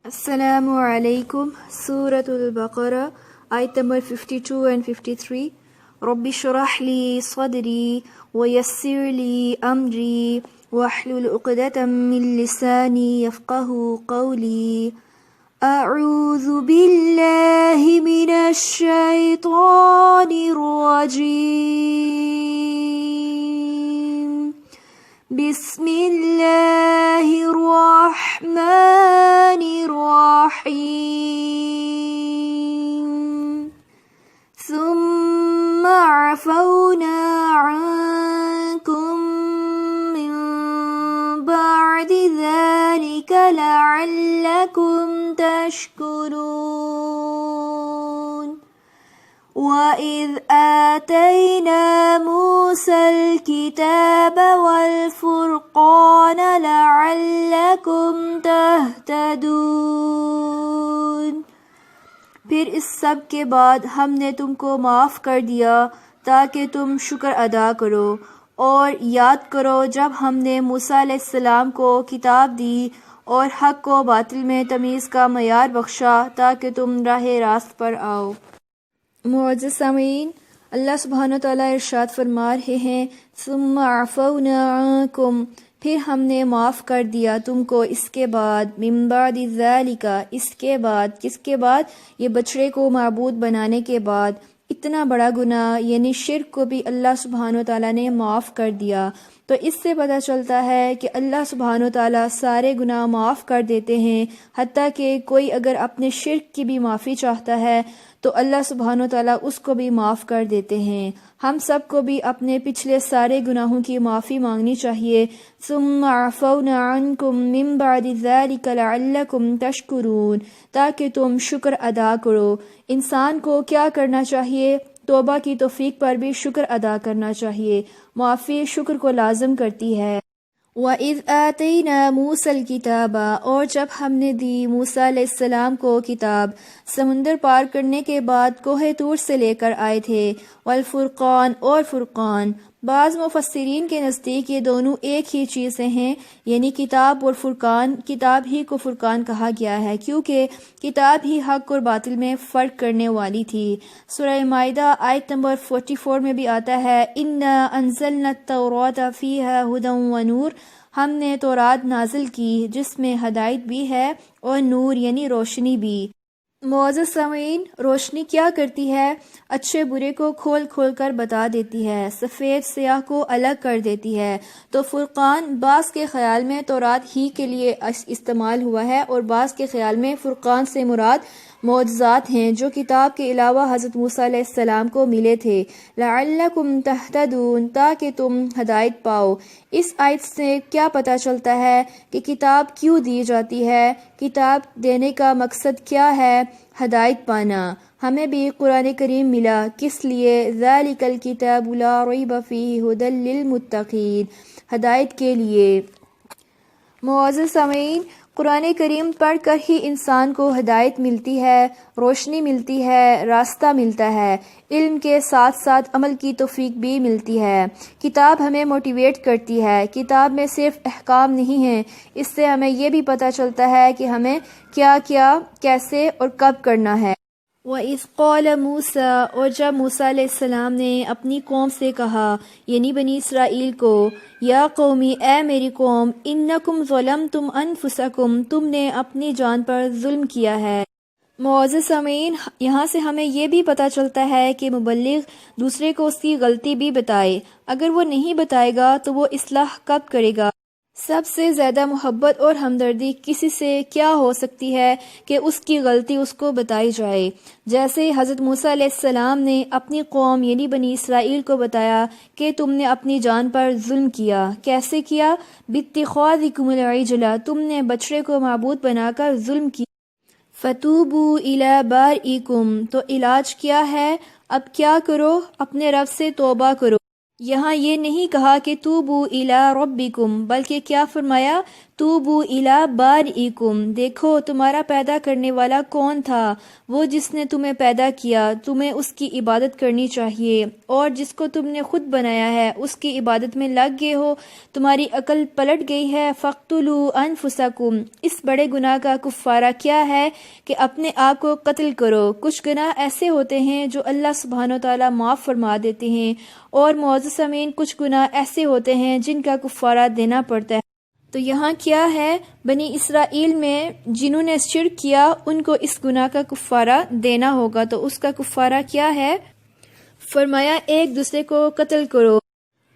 السلام علیکم۔ سورة البقرہ آیت نمبر 52 and 53۔ رب اشرح لی صدری ویسر لی امری واحلل عقدۃ من لسانی یفقہوا قولی۔ اعوذ باللہ من الشیطان الرجیم، بسم اللہ الرحمن الرحیم۔ ثم عفونا عنکم من بعد ذلك لعلکم تشکرون۔ وَإِذْ آتَيْنَا مُوسَى الْكِتَابَ وَالْفُرْقَانَ لَعَلَّكُمْ تَهْتَدُونَ۔ پھر اس سب کے بعد ہم نے تم کو معاف کر دیا تاکہ تم شکر ادا کرو، اور یاد کرو جب ہم نے موسیٰ علیہ السلام کو کتاب دی اور حق و باطل میں تمیز کا معیار بخشا تاکہ تم راہ راست پر آؤ۔ معزز سامعین، اللہ سبحانہ وتعالیٰ ارشاد فرما رہے ہیں ثم عفونا عنکم، پھر ہم نے معاف کر دیا تم کو اس کے بعد، من بعد ذالک، اس کے بعد، کس کے بعد؟ یہ بچڑے کو معبود بنانے کے بعد۔ اتنا بڑا گناہ یعنی شرک کو بھی اللہ سبحانہ وتعالیٰ نے معاف کر دیا۔ تو اس سے پتہ چلتا ہے کہ اللہ سبحانہ وتعالیٰ سارے گناہ معاف کر دیتے ہیں، حتیٰ کہ کوئی اگر اپنے شرک کی بھی معافی چاہتا ہے تو اللہ سبحانہ وتعالیٰ اس کو بھی معاف کر دیتے ہیں۔ ہم سب کو بھی اپنے پچھلے سارے گناہوں کی معافی مانگنی چاہیے۔ ثم عفونا عنکم من بعد ذلک لعلکم تشکرون، تاکہ تم شکر ادا کرو۔ انسان کو کیا کرنا چاہیے؟ توبہ کی توفیق پر بھی شکر ادا کرنا چاہیے۔ معافی شکر کو لازم کرتی ہے۔ وَإِذْ آتَيْنَا مُوسَى الْكِتَابَ، اور جب ہم نے دی موسیٰ علیہ السلام کو کتاب، سمندر پار کرنے کے بعد کوہ طور سے لے کر آئے تھے، والفرقان، اور فرقان۔ بعض مفسرین کے نزدیک یہ دونوں ایک ہی چیزیں ہیں، یعنی کتاب اور فرقان۔ کتاب ہی کو فرقان کہا گیا ہے کیونکہ کتاب ہی حق اور باطل میں فرق کرنے والی تھی۔ سورہ مائدہ آیت نمبر 44 میں بھی آتا ہے اِنَّا أَنزَلْنَا التَّوْرَاةَ فِيهَا هُدًى وَنُورٌ، ہم نے تورات نازل کی جس میں ہدایت بھی ہے اور نور یعنی روشنی بھی۔ معزز سامعین، روشنی کیا کرتی ہے؟ اچھے برے کو کھول کھول کر بتا دیتی ہے، سفید سیاہ کو الگ کر دیتی ہے۔ تو فرقان بعض کے خیال میں تورات ہی کے لیے استعمال ہوا ہے، اور بعض کے خیال میں فرقان سے مراد معجزات ہیں جو کتاب کے علاوہ حضرت موسیٰ علیہ السلام کو ملے تھے۔ لعلکم تہتدون، تاکہ تم ہدایت پاؤ۔ اس آیت سے کیا پتہ چلتا ہے کہ کتاب کیوں دی جاتی ہے؟ کتاب دینے کا مقصد کیا ہے؟ ہدایت پانا۔ ہمیں بھی قرآن کریم ملا، کس لیے؟ ذالک الکتاب لا ریب فیہ ھدی للمتقین، ہدایت کے لیے۔ معزز سامعین، قرآن کریم پڑھ کر ہی انسان کو ہدایت ملتی ہے، روشنی ملتی ہے، راستہ ملتا ہے، علم کے ساتھ ساتھ عمل کی توفیق بھی ملتی ہے۔ کتاب ہمیں موٹیویٹ کرتی ہے۔ کتاب میں صرف احکام نہیں ہیں، اس سے ہمیں یہ بھی پتہ چلتا ہے کہ ہمیں کیا کیا، کیسے اور کب کرنا ہے۔ وَإِذْ قَالَ مُوسَىٰ، اور جب موسیٰ علیہ السلام نے اپنی قوم سے کہا، یعنی بنی اسرائیل کو، یا قومی، اے میری قوم، اِنَّکُمْ ظَلَمْتُمْ أَنفُسَکُمْ، تم نے اپنی جان پر ظلم کیا ہے۔ معزز سامعین، یہاں سے ہمیں یہ بھی پتہ چلتا ہے کہ مبلغ دوسرے کو اس کی غلطی بھی بتائے، اگر وہ نہیں بتائے گا تو وہ اصلاح کب کرے گا؟ سب سے زیادہ محبت اور ہمدردی کسی سے کیا ہو سکتی ہے کہ اس کی غلطی اس کو بتائی جائے۔ جیسے حضرت موسیٰ علیہ السلام نے اپنی قوم یعنی بنی اسرائیل کو بتایا کہ تم نے اپنی جان پر ظلم کیا۔ کیسے کیا؟ بِاتِّخَاذِکُمُ الْعِجْلَ، تم نے بچڑے کو معبود بنا کر ظلم کیا۔ فَتُوبُوا إِلَىٰ بَارِئِکُمْ، تو علاج کیا ہے؟ اب کیا کرو؟ اپنے رب سے توبہ کرو۔ یہاں یہ نہیں کہا کہ توبوا الی ربکم، بلکہ کیا فرمایا؟ توبو الی بارئکم، دیکھو تمہارا پیدا کرنے والا کون تھا، وہ جس نے تمہیں پیدا کیا، تمہیں اس کی عبادت کرنی چاہیے، اور جس کو تم نے خود بنایا ہے اس کی عبادت میں لگ گئے ہو، تمہاری عقل پلٹ گئی ہے۔ فاقتلوا انفسکم، اس بڑے گناہ کا کفارہ کیا ہے کہ اپنے آپ کو قتل کرو۔ کچھ گناہ ایسے ہوتے ہیں جو اللہ سبحانہ و تعالیٰ معاف فرما دیتے ہیں، اور معزز سامعین کچھ گناہ ایسے ہوتے ہیں جن کا کفارہ دینا پڑتا ہے۔ تو یہاں کیا ہے، بنی اسرائیل میں جنہوں نے شرک کیا ان کو اس گناہ کا کفارہ دینا ہوگا، تو اس کا کفارہ کیا ہے؟ فرمایا ایک دوسرے کو قتل کرو،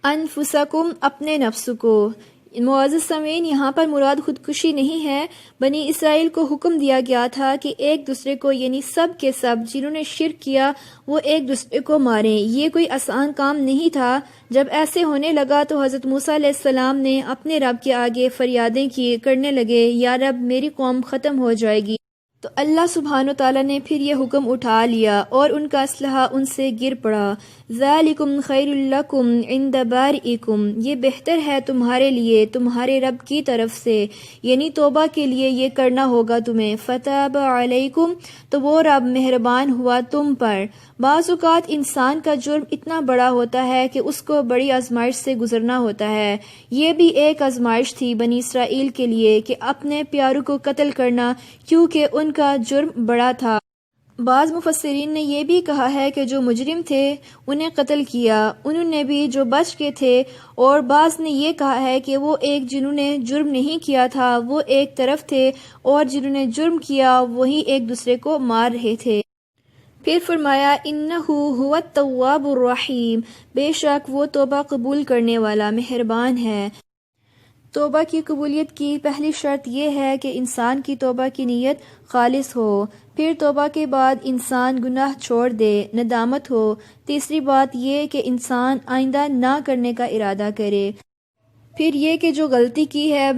انفسکم، اپنے نفس کو۔ معزز سامعین، یہاں پر مراد خودکشی نہیں ہے، بنی اسرائیل کو حکم دیا گیا تھا کہ ایک دوسرے کو، یعنی سب کے سب جنہوں نے شرک کیا وہ ایک دوسرے کو ماریں۔ یہ کوئی آسان کام نہیں تھا۔ جب ایسے ہونے لگا تو حضرت موسیٰ علیہ السلام نے اپنے رب کے آگے فریادیں کرنے لگے، یا رب میری قوم ختم ہو جائے گی۔ تو اللہ سبحانہ و تعالیٰ نے پھر یہ حکم اٹھا لیا اور ان کا اسلحہ ان سے گر پڑا۔ ذالکم خیر لکم عند بارئکم، یہ بہتر ہے تمہارے لیے تمہارے رب کی طرف سے، یعنی توبہ کے لیے یہ کرنا ہوگا تمہیں۔ فتاب علیکم، تو وہ رب مہربان ہوا تم پر۔ بعض اوقات انسان کا جرم اتنا بڑا ہوتا ہے کہ اس کو بڑی آزمائش سے گزرنا ہوتا ہے۔ یہ بھی ایک آزمائش تھی بنی اسرائیل کے لیے کہ اپنے پیاروں کو قتل کرنا، کیونکہ ان کا جرم بڑا تھا۔ بعض مفسرین نے یہ بھی کہا ہے کہ جو مجرم تھے انہیں قتل کیا، انہوں نے بھی جو بچ کے تھے، اور بعض نے یہ کہا ہے کہ وہ ایک جنہوں نے جرم نہیں کیا تھا وہ ایک طرف تھے، اور جنہوں نے جرم کیا وہی ایک دوسرے کو مار رہے تھے۔ پھر فرمایا انہو هو التواب الرحیم، بے شک وہ توبہ قبول کرنے والا مہربان ہے۔ توبہ کی قبولیت کی پہلی شرط یہ ہے کہ انسان کی توبہ کی نیت خالص ہو، پھر توبہ کے بعد انسان گناہ چھوڑ دے، ندامت ہو۔ تیسری بات یہ کہ انسان آئندہ نہ کرنے کا ارادہ کرے۔ پھر یہ کہ جو غلطی کی ہے،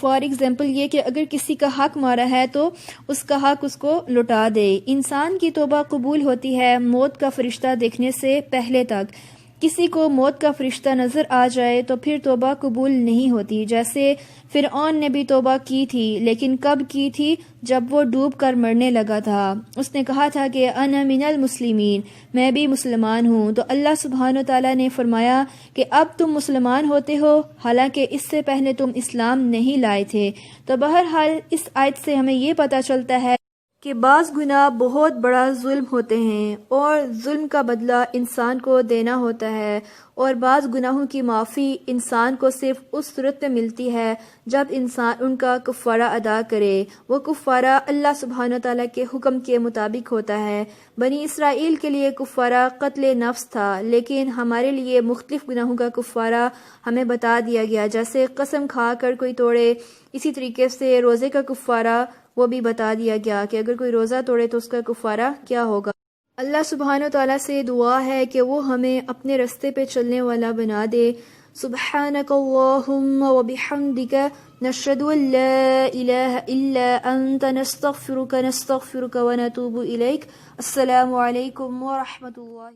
فار ایگزامپل یہ کہ اگر کسی کا حق مارا ہے تو اس کا حق اس کو لوٹا دے۔ انسان کی توبہ قبول ہوتی ہے موت کا فرشتہ دیکھنے سے پہلے تک۔ کسی کو موت کا فرشتہ نظر آ جائے تو پھر توبہ قبول نہیں ہوتی، جیسے فرعون نے بھی توبہ کی تھی، لیکن کب کی تھی؟ جب وہ ڈوب کر مرنے لگا تھا۔ اس نے کہا تھا کہ انا من المسلمین، میں بھی مسلمان ہوں۔ تو اللہ سبحانہ وتعالیٰ نے فرمایا کہ اب تم مسلمان ہوتے ہو، حالانکہ اس سے پہلے تم اسلام نہیں لائے تھے۔ تو بہرحال اس آیت سے ہمیں یہ پتہ چلتا ہے کہ بعض گناہ بہت بڑا ظلم ہوتے ہیں، اور ظلم کا بدلہ انسان کو دینا ہوتا ہے، اور بعض گناہوں کی معافی انسان کو صرف اس صورت میں ملتی ہے جب انسان ان کا کفارہ ادا کرے۔ وہ کفارہ اللہ سبحانہ تعالیٰ کے حکم کے مطابق ہوتا ہے۔ بنی اسرائیل کے لیے کفارہ قتل نفس تھا، لیکن ہمارے لیے مختلف گناہوں کا کفارہ ہمیں بتا دیا گیا، جیسے قسم کھا کر کوئی توڑے، اسی طریقے سے روزے کا کفارہ وہ بھی بتا دیا گیا کہ اگر کوئی روزہ توڑے تو اس کا کفارہ کیا ہوگا۔ اللہ سبحانہ وتعالیٰ سے دعا ہے کہ وہ ہمیں اپنے رستے پہ چلنے والا بنا دے۔ سبحانک اللہم وبحمدک، نشہد ان لا الہ الا انت، نستغفرک ونتوب الیک۔ السلام علیکم ورحمۃ اللہ۔